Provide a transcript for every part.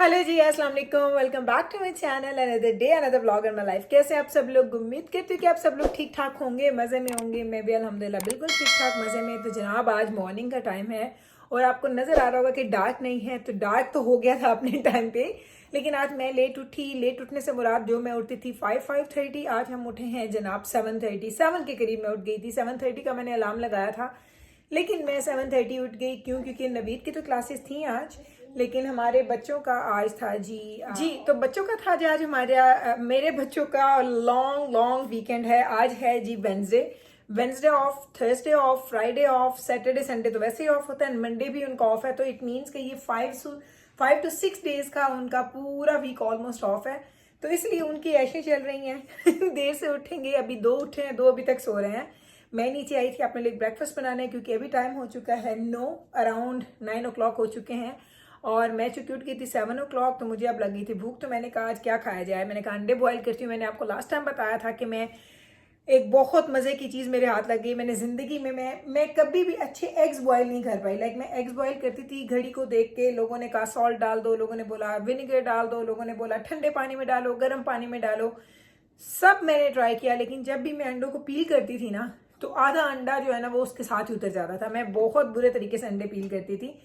Hello ji, अस्सलाम वालेकुम। Welcome back to my channel, another day another vlog in my life. कैसे आप सब लोग? उम्मीद करती हूँ कि आप सब लोग ठीक ठाक होंगे, मज़े में होंगे। मैं भी अल्हम्दुलिल्लाह बिल्कुल ठीक ठाक मज़े में। तो जनाब, आज मॉर्निंग का टाइम है और आपको नज़र आ रहा होगा कि डार्क नहीं है। तो डार्क तो हो गया था अपने टाइम पे, लेकिन आज मैं लेट उठी। लेट उठने से मुराद, जो मैं उठती थी 5:30, आज हम उठे हैं जनाब 7:30। 7 के करीब मैं उठ गई थी। 7:30 का मैंने अलार्म लगाया था, लेकिन मैं 7:30 उठ गई। क्यों? क्योंकि नवीद की तो क्लासेस थी आज, लेकिन हमारे बच्चों का आज था जी। तो बच्चों का था आज हमारे मेरे बच्चों का लॉन्ग लॉन्ग वीकेंड है। आज है जी Wednesday off, Thursday off, Friday off, Saturday Sunday तो वैसे ही ऑफ होता है, मंडे भी उनका ऑफ है। तो इट मीन्स कि ये 5 to 6 डेज का उनका पूरा वीक ऑलमोस्ट ऑफ है। तो इसलिए उनकी ऐशें चल रही हैं। देर से उठेंगे। अभी 2 उठे हैं, 2 अभी तक सो रहे हैं। मैं नीचे आई थी अपने लिए ब्रेकफास्ट बनाने, क्योंकि अभी टाइम हो चुका है अराउंड 9 o'clock हो चुके हैं और मैं चूंकि उठ गई थी 7 o'clock। तो मुझे अब लगी थी भूख, तो मैंने कहा आज क्या खाया जाए। मैंने कहा अंडे बॉयल करती हूँ। मैंने आपको लास्ट टाइम बताया था कि मैं एक बहुत मज़े की चीज़ मेरे हाथ लग गई। मैंने ज़िंदगी में मैं कभी भी अच्छे एग्स बॉयल नहीं कर पाई। लाइक मैं एग्स बॉयल करती थी, घड़ी को देख के। लोगों ने कहा सॉल्ट डाल दो, लोगों ने बोला विनेगर डाल दो, लोगों ने बोला ठंडे पानी में डालो, गर्म पानी में डालो। सब मैंने ट्राई किया, लेकिन जब भी मैं अंडों को पील करती थी ना, तो आधा अंडा जो है ना वो उसके साथ ही उतर जाता था। मैं बहुत बुरे तरीके से अंडे पील करती थी।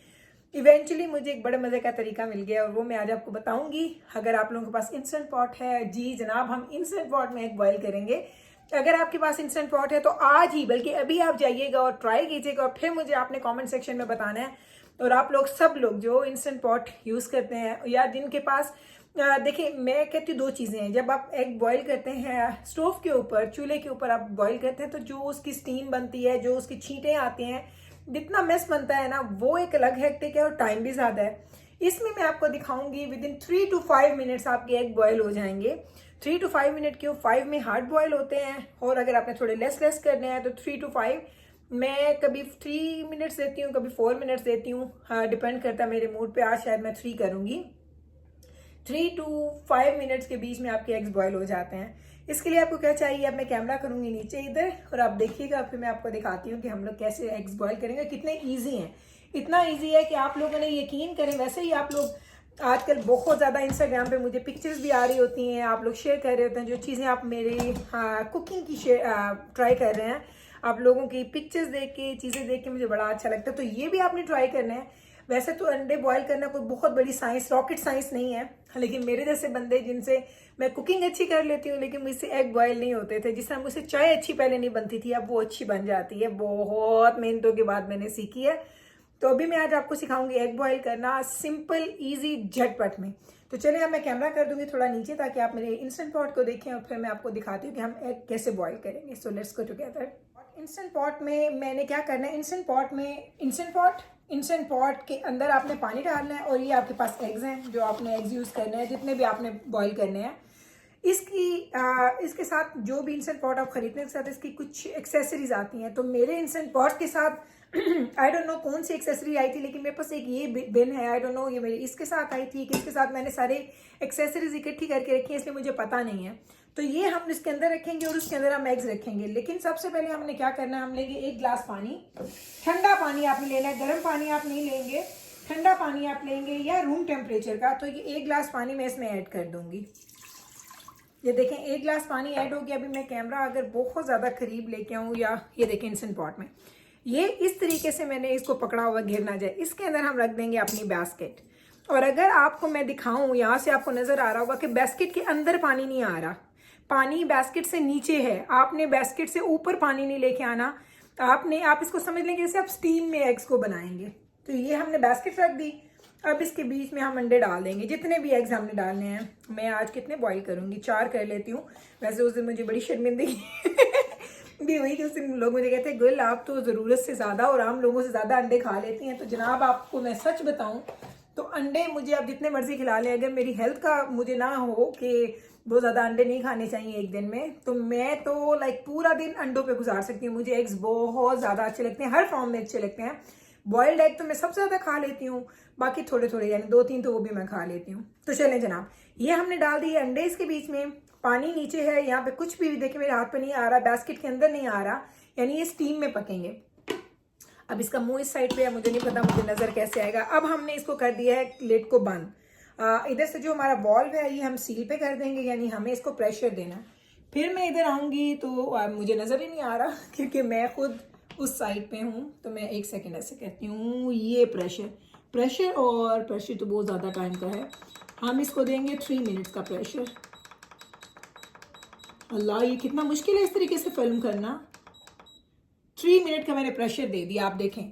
इवेंचुअली मुझे एक बड़े मज़े का तरीका मिल गया और वो मैं आज आपको बताऊंगी। अगर आप लोगों के पास इंस्टेंट पॉट है, जी जनाब, हम इंस्टेंट पॉट में एग बॉयल करेंगे। अगर आपके पास इंस्टेंट पॉट है तो आज ही, बल्कि अभी आप जाइएगा और ट्राई कीजिएगा और फिर मुझे आपने कमेंट सेक्शन में बताना है। और आप लोग सब लोग जो इंस्टेंट पॉट यूज़ करते हैं या जिनके पास देखिए, मैं कहती हूँ 2 चीज़ें हैं। जब आप एग बॉईल करते हैं स्टोव के ऊपर, चूल्हे के ऊपर आप बॉईल करते हैं, तो जो उसकी स्टीम बनती है, जो उसकी छींटें आती हैं, जितना मेस बनता है ना, वो एक अलग हेक्टिक है और टाइम भी ज़्यादा है। इसमें मैं आपको दिखाऊंगी विद इन 3 to 5 मिनट्स आपके एग बॉयल हो जाएंगे। 3 to 5 मिनट क्यों, 5 में हार्ड बॉयल होते हैं और अगर आपने थोड़े लेस करने हैं तो 3 to 5। मैं कभी 3 मिनट्स देती हूँ, कभी 4 मिनट्स देती हूँ। हाँ, डिपेंड करता है मेरे मूड पे। आज शायद मैं 3 करूँगी। 3 to 5 मिनट्स के बीच में आपके एग्स बॉयल हो जाते हैं। इसके लिए आपको क्या चाहिए, अब मैं कैमरा करूंगी नीचे इधर और आप देखिएगा, फिर मैं आपको दिखाती हूँ कि हम लोग कैसे एग्स बॉयल करेंगे। कितने इजी हैं। इतना इजी है कि आप लोगों ने यकीन करें, वैसे ही आप लोग आजकल बहुत ज़्यादा इंस्टाग्राम पे मुझे पिक्चर्स भी आ रही होती हैं, आप लोग शेयर कर रहे होते हैं जो चीज़ें आप मेरी कुकिंग की ट्राई कर रहे हैं। आप लोगों की पिक्चर्स देख के, चीज़ें देख के मुझे बड़ा अच्छा लगता है। तो ये भी आपने ट्राई करना है। वैसे तो अंडे बॉयल करना कोई बहुत बड़ी साइंस, रॉकेट साइंस नहीं है, लेकिन मेरे जैसे बंदे जिनसे मैं कुकिंग अच्छी कर लेती हूँ, लेकिन मुझसे एग बॉयल नहीं होते थे। जिस तरह मुझसे चाय अच्छी पहले नहीं बनती थी, अब वो अच्छी बन जाती है। बहुत मेहनतों के बाद मैंने सीखी है। तो अभी मैं आज आपको सिखाऊंगी एग बॉयल करना, सिंपल, ईजी, झटपट में। तो चलिए, अब मैं कैमरा कर दूंगी थोड़ा नीचे ताकि आप मेरे इंस्टेंट पॉट को देखें और फिर मैं आपको दिखाती हूँ कि हम एग कैसे बॉयल करेंगे। So let's go together. Instant pot में मैंने क्या करना है, इंस्टेंट पॉट के अंदर आपने पानी डालना है और ये आपके पास एग्स हैं जो आपने एग्स यूज़ करने हैं, जितने भी आपने बॉईल करने हैं। इसके साथ जो भी इंस्टेंट पॉट आप खरीदने के साथ इसकी कुछ एक्सेसरीज आती हैं। तो मेरे इंस्टेंट पॉट के साथ आई डोंट नो कौन सी एक्सेसरी आई थी, लेकिन मेरे पास एक ये बिन है। आई डोंट नो ये मेरी इसके साथ आई थी कि इसके साथ मैंने सारे एक्सेसरीज इकट्ठी करके रखी है, इसलिए मुझे पता नहीं है। तो ये हम इसके अंदर रखेंगे और उसके अंदर हम एग्स रखेंगे। लेकिन सबसे पहले हमने क्या करना है, हम लेंगे 1 गिलास पानी। ठंडा पानी आपने लेना है, गर्म पानी आप नहीं लेंगे। ठंडा पानी आप लेंगे या रूम टेम्परेचर का। तो ये 1 गिलास पानी मैं इसमें ऐड कर दूंगी। ये देखें 1 गिलास पानी ऐड हो गया। अभी मैं कैमरा अगर बहुत ज़्यादा करीब लेके आऊँ, या ये देखें इंस्टेंट पॉट में ये इस तरीके से मैंने इसको पकड़ा हुआ, गिर ना जाए। इसके अंदर हम रख देंगे अपनी बास्केट। और अगर आपको मैं दिखाऊं, यहाँ से आपको नज़र आ रहा होगा कि बास्केट के अंदर पानी नहीं आ रहा, पानी बास्केट से नीचे है। आपने बास्केट से ऊपर पानी नहीं लेके आना। आप इसको समझ लेंगे जैसे आप स्टीम में एग्स को बनाएंगे। तो ये हमने बास्केट रख दी। अब इसके बीच में हम अंडे डाल देंगे, जितने भी एग्स हमने डालने हैं। मैं आज कितने बॉईल करूंगी, 4 कर लेती हूँ। वैसे उस दिन मुझे बड़ी शर्मिंदगी भी हुई कि उस दिन लोग मुझे कहते हैं गुल आप तो ज़रूरत से ज़्यादा और आम लोगों से ज़्यादा अंडे खा लेती हैं। तो जनाब, आपको मैं सच बताऊँ तो अंडे मुझे आप जितने मर्जी खिला लें, अगर मेरी हेल्थ का मुझे ना हो कि बहुत ज़्यादा अंडे नहीं खाने चाहिए एक दिन में, तो मैं तो लाइक पूरा दिन अंडों पे गुजार सकती हूँ। मुझे एग्स बहुत ज़्यादा अच्छे लगते हैं, हर फॉर्म में अच्छे लगते हैं। बॉइल्ड एग तो मैं सबसे ज़्यादा खा लेती हूँ, बाकी थोड़े थोड़े यानी 2-3 तो वो भी मैं खा लेती हूँ। तो चलें जनाब, ये हमने डाल दिए अंडे इसके बीच में। पानी नीचे है, यहाँ पे कुछ भी देखिए मेरे हाथ पे नहीं आ रहा, बास्केट के अंदर नहीं आ रहा, यानी ये स्टीम में पकेंगे। अब इसका मुंह इस साइड पे है, मुझे नहीं पता मुझे नज़र कैसे आएगा। अब हमने इसको कर दिया है लिड को बंद। इधर से जो हमारा वॉल्व है ये हम सील पे कर देंगे, यानी हमें इसको प्रेशर देना है। फिर मैं इधर आऊँगी तो मुझे नज़र ही नहीं आ रहा क्योंकि मैं खुद उस साइड पे हूँ। तो मैं एक सेकेंड ऐसे कहती हूँ, ये प्रेशर और प्रेशर तो बहुत ज़्यादा टाइम का है। हम इसको देंगे 3 मिनट्स का प्रेशर। अल्लाह, ये कितना मुश्किल है इस तरीके से फिल्म करना। 3 मिनट का मैंने प्रेशर दे दिया। आप देखें,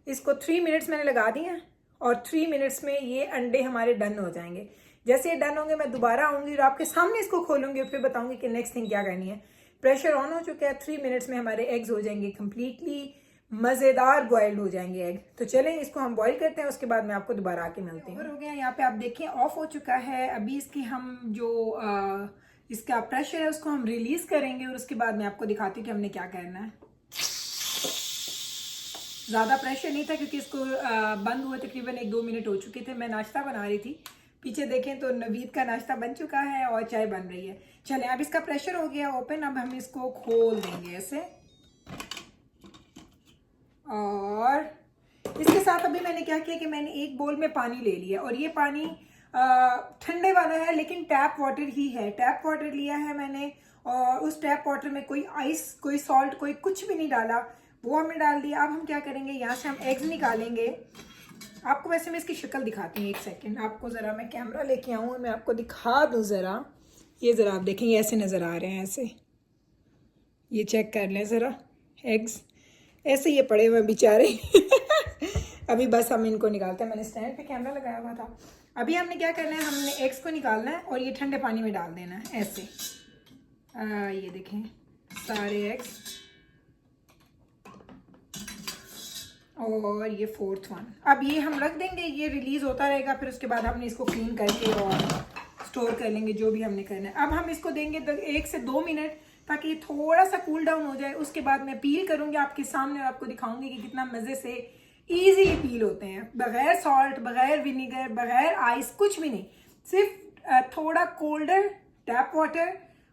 इसको 3 मिनट्स मैंने लगा दिए और 3 मिनट्स में ये अंडे हमारे डन हो जाएंगे। जैसे ये डन होंगे मैं दोबारा आऊँगी और आपके सामने इसको खोलूँगी, फिर बताऊँगी कि नेक्स्ट थिंग क्या करनी है। प्रेशर ऑन हो चुका है, 3 मिनट्स में हमारे एग्स हो जाएंगे कम्प्लीटली मज़ेदार बॉइल्ड हो जाएंगे एग। तो चलें इसको हम बॉईल करते हैं, उसके बाद मैं आपको दोबारा आके मिलती हूँ। हो गया, यहाँ पे आप देखें ऑफ हो चुका है। अभी इसकी हम जो इसका प्रेशर है उसको हम रिलीज करेंगे और उसके बाद मैं आपको दिखाती हूँ कि हमने क्या करना है। ज़्यादा प्रेशर नहीं था क्योंकि इसको बंद हुए तकरीबन 1-2 मिनट हो चुके थे। मैं नाश्ता बना रही थी, पीछे देखें तो नवीद का नाश्ता बन चुका है और चाय बन रही है। चलें, अब इसका प्रेशर हो गया ओपन। अब हम इसको खोल देंगे ऐसे, और इसके साथ अभी मैंने क्या किया कि मैंने एक बोल में पानी ले लिया और ये पानी ठंडे वाला है लेकिन टैप वाटर ही है। टैप वाटर लिया है मैंने और उस टैप वाटर में कोई आइस, कोई सॉल्ट, कोई कुछ भी नहीं डाला, वो हमने डाल दिया। अब हम क्या करेंगे, यहाँ से हम एग्स निकालेंगे। आपको वैसे मैं इसकी शक्ल दिखाती हूँ, एक सेकेंड आपको ज़रा मैं कैमरा लेके आऊँ और मैं आपको दिखा दूँ ज़रा। ये ज़रा आप देखें, ये ऐसे नज़र आ रहे हैं, ऐसे ये चेक कर लें ज़रा, एग्स ऐसे ये पड़े हुए बेचारे अभी बस हम इनको निकालते हैं। मैंने स्टैंड पे कैमरा लगाया हुआ था। अभी हमने क्या करना है, हमने एग्स को निकालना है और ये ठंडे पानी में डाल देना है ऐसे। ये देखें सारे एग्स, और ये 4th वन। अब ये हम रख देंगे, ये रिलीज होता रहेगा। फिर उसके बाद हमने इसको क्लीन करके और स्टोर कर लेंगे जो भी हमने करना है। अब हम इसको देंगे 1 से 2 मिनट ताकि ये थोड़ा सा कूल डाउन हो जाए। उसके बाद मैं पील करूँगी आपके सामने और आपको दिखाऊंगी कि कितना मज़े से ईजीली पील होते हैं, बगैर सॉल्ट, बगैर विनीगर, बगैर आइस, कुछ भी नहीं। सिर्फ थोड़ा कोल्डर टैप वाटर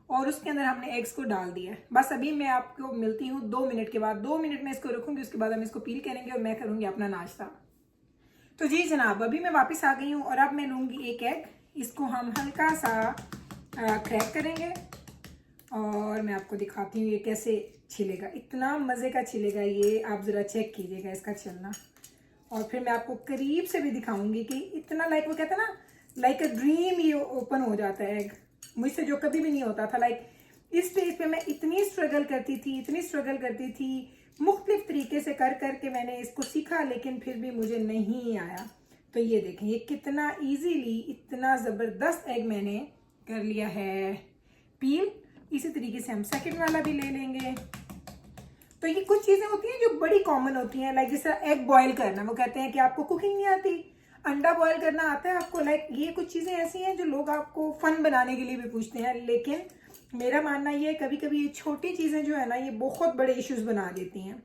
और उसके अंदर हमने एग्स को डाल दिया है। बस अभी मैं आपको मिलती हूँ 2 मिनट के बाद। 2 मिनट में इसको रखूँगी, उसके बाद हम इसको पील करेंगे और मैं करूँगी अपना नाश्ता। तो जी जनाब, अभी मैं वापस आ गई हूँ और अब मैं लूँगी एक एग। इसको हम हल्का सा क्रैक करेंगे और मैं आपको दिखाती हूँ ये कैसे छिलेगा। इतना मज़े का छिलेगा ये, आप ज़रा चेक कीजिएगा इसका छिलना। और फिर मैं आपको करीब से भी दिखाऊंगी कि इतना लाइक वो कहते हैं ना, लाइक अ ड्रीम ये ओपन हो जाता है एग, मुझसे जो कभी भी नहीं होता था। लाइक इस स्टेज पे मैं इतनी स्ट्रगल करती थी, मुख्तलिफ तरीके से कर के मैंने इसको सीखा, लेकिन फिर भी मुझे नहीं आया। तो ये देखें, ये कितना ईजीली, इतना ज़बरदस्त एग मैंने कर लिया है पील। इसी तरीके से हम सेकंड वाला भी ले लेंगे। तो ये कुछ चीज़ें होती हैं जो बड़ी कॉमन होती हैं, लाइक जैसे एग बॉयल करना। वो कहते हैं कि आपको कुकिंग नहीं आती, अंडा बॉयल करना आता है आपको। लाइक ये कुछ चीज़ें ऐसी हैं जो लोग आपको फन बनाने के लिए भी पूछते हैं, लेकिन मेरा मानना ये है कभी कभी ये छोटी चीज़ें जो है ना, ये बहुत बड़े इश्यूज बना देती हैं।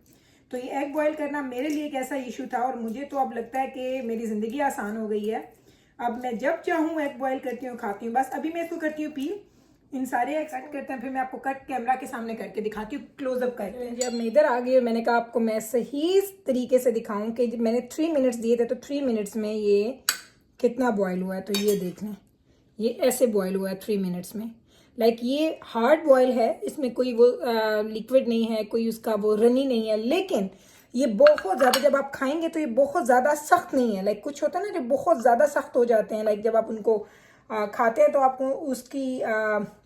तो ये एग बॉयल करना मेरे लिए एक ऐसा इशू था और मुझे तो अब लगता है कि मेरी ज़िंदगी आसान हो गई है। अब मैं जब चाहूँ एग बॉयल करती हूँ, खाती हूँ। बस अभी मैं इसको करती हूँ पील। इन सारे एग कट करते हैं, फिर मैं आपको कट कैमरा के सामने करके दिखाती हूँ, क्लोजअप करके। जब मैं इधर आ गई और मैंने कहा आपको मैं सही तरीके से दिखाऊं कि मैंने 3 मिनट्स दिए थे, तो 3 मिनट्स में ये कितना बॉयल हुआ है। तो ये देख लें, ये ऐसे बॉयल हुआ है 3 मिनट्स में। लाइक ये हार्ड बॉयल है, इसमें कोई वो लिक्विड नहीं है, कोई उसका वो रनी नहीं है, लेकिन ये बहुत ज़्यादा, जब आप खाएंगे तो ये बहुत ज़्यादा सख्त नहीं है। लाइक कुछ होता है ना जो बहुत ज़्यादा सख्त हो जाते हैं, लाइक जब आप उनको खाते हैं तो आपको उसकी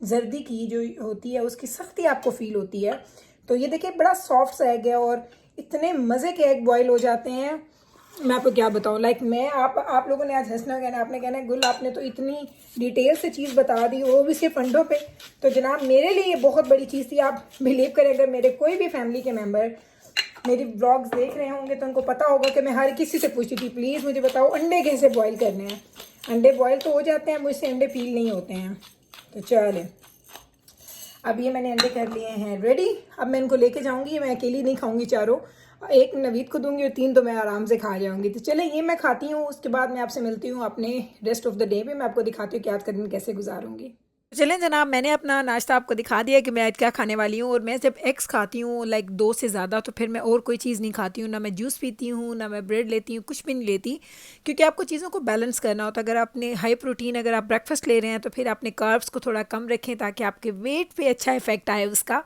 जर्दी की जो होती है उसकी सख्ती आपको फील होती है। तो ये देखिए बड़ा सॉफ्ट सा एग है और इतने मज़े के एग बॉयल हो जाते हैं, मैं आपको क्या बताऊं। लाइक मैं आप लोगों ने आज हंसना कहना, आपने कहना गुल आपने तो इतनी डिटेल से चीज़ बता दी, वो भी सिर्फ अंडों पे। तो जनाब मेरे लिए ये बहुत बड़ी चीज़ थी। आप बिलीव करें, अगर मेरे कोई भी फैमिली के मेम्बर मेरी ब्लॉग्स देख रहे होंगे तो उनको पता होगा कि मैं हर किसी से पूछती थी प्लीज़ मुझे बताओ अंडे कैसे बॉयल करने हैं। अंडे बॉयल तो हो जाते हैं, मुझसे अंडे पील नहीं होते हैं। तो चलें, अब ये मैंने अंडे कर लिए हैं रेडी। अब मैं इनको लेके जाऊंगी, मैं अकेली नहीं खाऊंगी, चारों, एक नवीद को दूंगी और 3 तो मैं आराम से खा जाऊंगी। तो चलें ये मैं खाती हूँ, उसके बाद मैं आपसे मिलती हूँ अपने रेस्ट ऑफ द डे में। मैं आपको दिखाती हूँ कि आज का दिन कैसे गुजारूंगी। चलें जनाब, मैंने अपना नाश्ता आपको दिखा दिया कि मैं आज क्या खाने वाली हूँ। और मैं जब एग्स खाती हूँ लाइक 2 से ज़्यादा, तो फिर मैं और कोई चीज़ नहीं खाती हूँ, ना मैं जूस पीती हूँ, ना मैं ब्रेड लेती हूँ, कुछ भी नहीं लेती। क्योंकि आपको चीज़ों को बैलेंस करना होता है। अगर आपने हाई प्रोटीन अगर आप ब्रेकफास्ट ले रहे हैं तो फिर आपने कार्ब्स को थोड़ा कम रखें ताकि आपके वेट पे अच्छा इफेक्ट आए उसका।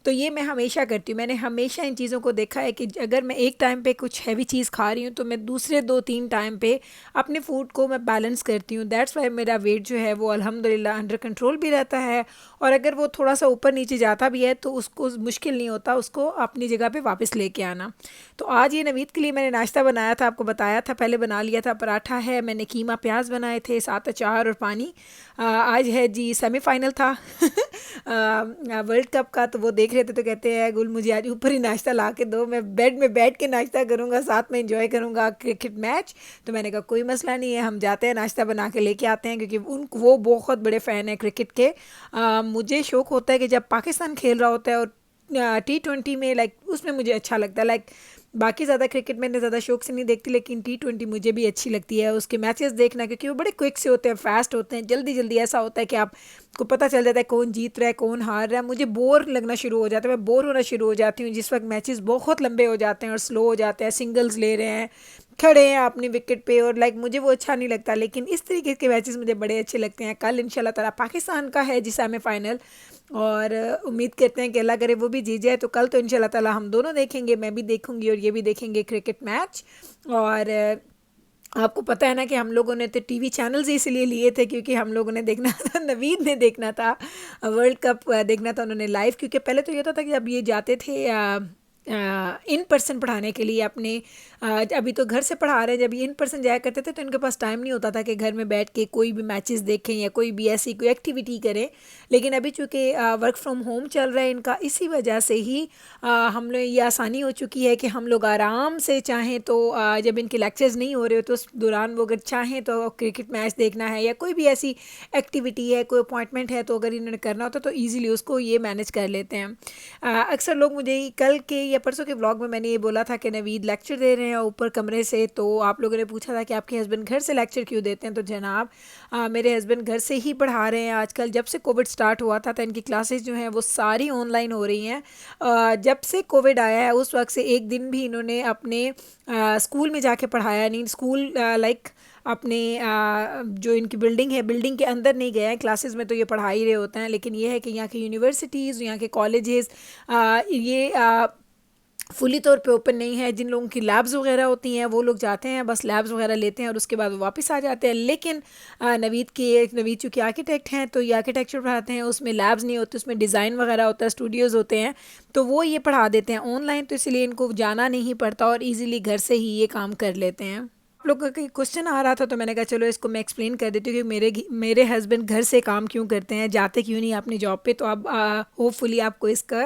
तो ये मैं हमेशा करती हूँ। मैंने हमेशा इन चीज़ों को देखा है कि अगर मैं एक टाइम पे कुछ हैवी चीज़ खा रही हूँ तो मैं दूसरे 2-3 टाइम पे अपने फूड को मैं बैलेंस करती हूँ। दैट्स वाई मेरा वेट जो है वो अल्हम्दुलिल्लाह अंडर कंट्रोल भी रहता है। और अगर वो थोड़ा सा ऊपर नीचे जाता भी है तो उसको मुश्किल नहीं होता उसको अपनी जगह पे वापस लेके आना। तो आज ये नवीद के लिए मैंने नाश्ता बनाया था, आपको बताया था, पहले बना लिया था। पराठा है, मैंने कीमा प्याज बनाए थे, साथ अचार और पानी। आज है जी सेमीफाइनल था वर्ल्ड कप का, तो वो देख रहे थे तो कहते हैं गुल मुझे आज ऊपर ही नाश्ता ला के दो, मैं बेड में बैठ के नाश्ता करूँगा, साथ में इंजॉय करूँगा क्रिकेट मैच। तो मैंने कहा कोई मसला नहीं है, हम जाते हैं नाश्ता बना के लेके आते हैं, क्योंकि वो बहुत बड़े फ़ैन हैं क्रिकेट के। मुझे शौक़ होता है कि जब पाकिस्तान खेल रहा होता है और T20 में लाइक उसमें मुझे अच्छा लगता है। लाइक बाकी ज़्यादा क्रिकेट मैंने ज़्यादा शौक से नहीं देखती, लेकिन T20 मुझे भी अच्छी लगती है उसके मैचेस देखना, क्योंकि वो बड़े क्विक से होते हैं, फास्ट होते हैं, जल्दी जल्दी ऐसा होता है कि आपको पता चल जाता है कौन जीत रहा है कौन हार रहा है। मुझे बोर लगना शुरू हो जाता है, मैं बोर होना शुरू हो जाती हूँ जिस वक्त मैचेस बहुत लंबे हो जाते हैं और स्लो हो जाते हैं, सिंगल्स ले रहे हैं, खड़े हैं अपनी विकेट पे, और लाइक मुझे वो अच्छा नहीं लगता। लेकिन इस तरीके के मैचेस मुझे बड़े अच्छे लगते हैं। कल इंशाल्लाह ताला पाकिस्तान का है जी सेमीफाइनल, और उम्मीद करते हैं कि अल्लाह करे वो भी जीत जाए। तो कल तो इंशाल्लाह ताला हम दोनों देखेंगे, मैं भी देखूंगी और ये भी देखेंगे क्रिकेट मैच। और आपको पता है ना कि हम लोगों ने तो टीवी चैनल्स इसलिए लिए थे क्योंकि हम लोगों ने देखना था, नवीद ने देखना था वर्ल्ड कप देखना था उन्होंने लाइव। क्योंकि पहले तो ये होता था कि जब ये जाते थे इन पर्सन पढ़ाने के लिए अपने अभी तो घर से पढ़ा रहे हैं, जब ये इन पर्सन जाया करते थे तो इनके पास टाइम नहीं होता था कि घर में बैठ के कोई भी मैचेस देखें या कोई भी ऐसी कोई एक्टिविटी करें। लेकिन अभी चूँकि वर्क फ्रॉम होम चल रहा है इनका, इसी वजह से ही हम लोग ये आसानी हो चुकी है कि हम लोग आराम से चाहें तो जब इनके लेक्चर्स नहीं हो रहे हो तो उस दौरान वो अगर चाहें तो क्रिकेट मैच देखना है या कोई भी ऐसी एक्टिविटी है, कोई अपॉइंटमेंट है, तो अगर इन्होंने करना होता तो ईज़िली उसको ये मैनेज कर लेते हैं। अक्सर लोग मुझे कल के या परसों के व्लॉग में मैंने ये बोला था कि नवीद लेक्चर दे रहे हैं ऊपर कमरे से, तो आप लोगों ने पूछा था कि आपके हस्बैंड घर से लेक्चर क्यों देते हैं। तो जनाब मेरे हस्बैंड घर से ही पढ़ा रहे हैं आजकल। जब से कोविड स्टार्ट हुआ था तो इनकी क्लासेस जो हैं वो सारी ऑनलाइन हो रही हैं। जब से कोविड आया है उस वक्त से एक दिन भी इन्होंने अपने स्कूल में जाके पढ़ाया नहीं। स्कूल लाइक अपने जो इनकी बिल्डिंग है, बिल्डिंग के अंदर नहीं गए हैं, क्लासेस में तो ये पढ़ा ही रहे होते हैं। लेकिन ये है कि यहाँ की यूनिवर्सिटीज़, यहाँ के कॉलेजेस ये फुली तौर पे ओपन नहीं है। जिन लोगों की लैब्स वगैरह होती हैं वो लोग जाते हैं, बस लैब्स वगैरह लेते हैं और उसके बाद वो वापस आ जाते हैं। लेकिन नवीद चूँकि आर्किटेक्ट हैं तो ये आर्किटेक्चर पढ़ाते हैं, उसमें लैब्स नहीं होते, उसमें डिज़ाइन वगैरह होता है, स्टूडियोज़ होते हैं, तो वो ये पढ़ा देते हैं ऑनलाइन। तो इसलिए इनको जाना नहीं पड़ता और ईज़िली घर से ही ये काम कर लेते हैं। आप लोगों का क्वेश्चन आ रहा था तो मैंने कहा चलो इसको मैं एक्सप्लेन कर देती हूँ कि मेरे हस्बैंड घर से काम क्यों करते हैं, जाते क्यों नहीं अपनी जॉब पे। तो अब होपफुली आपको इसका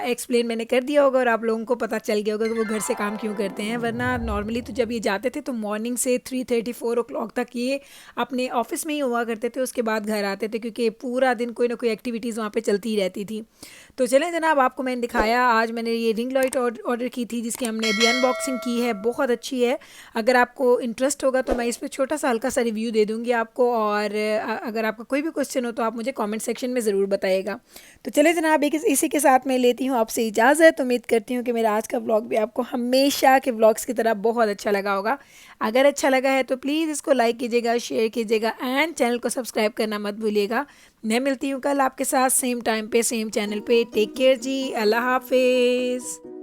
एक्सप्लेन मैंने कर दिया होगा और आप लोगों को पता चल गया होगा कि वो घर से काम क्यों करते हैं। वरना नॉर्मली तो जब ये जाते थे तो मॉर्निंग से 3:30-4 o'clock तक ये अपने ऑफिस में ही हुआ करते थे, उसके बाद घर आते थे, क्योंकि पूरा दिन कोई ना कोई एक्टिविटीज़ वहाँ पर चलती ही रहती थी। तो चलें जनाब, आपको मैंने दिखाया, आज मैंने ये रिंग लाइट ऑर्डर की थी जिसकी हमने अभी अनबॉक्सिंग की है, बहुत अच्छी है। अगर आपको इंटरेस्ट होगा तो मैं इस पर छोटा सा हल्का सा रिव्यू दे दूँगी आपको, और अगर आपका कोई भी क्वेश्चन हो तो आप मुझे कमेंट सेक्शन में ज़रूर बताइएगा। तो चले जनाब, इसी के साथ मैं लेती हूँ आपसे इजाज़त। उम्मीद करती हूँ कि मेरा आज का व्लॉग भी आपको हमेशा के व्लॉग्स की तरह बहुत अच्छा लगा होगा। अगर अच्छा लगा है तो प्लीज़ इसको लाइक कीजिएगा, शेयर कीजिएगा एंड चैनल को सब्सक्राइब करना मत भूलिएगा। मैं मिलती हूँ कल आपके साथ सेम टाइम पे सेम चैनल पे। टेक केयर जी, अल्लाह हाफिज़।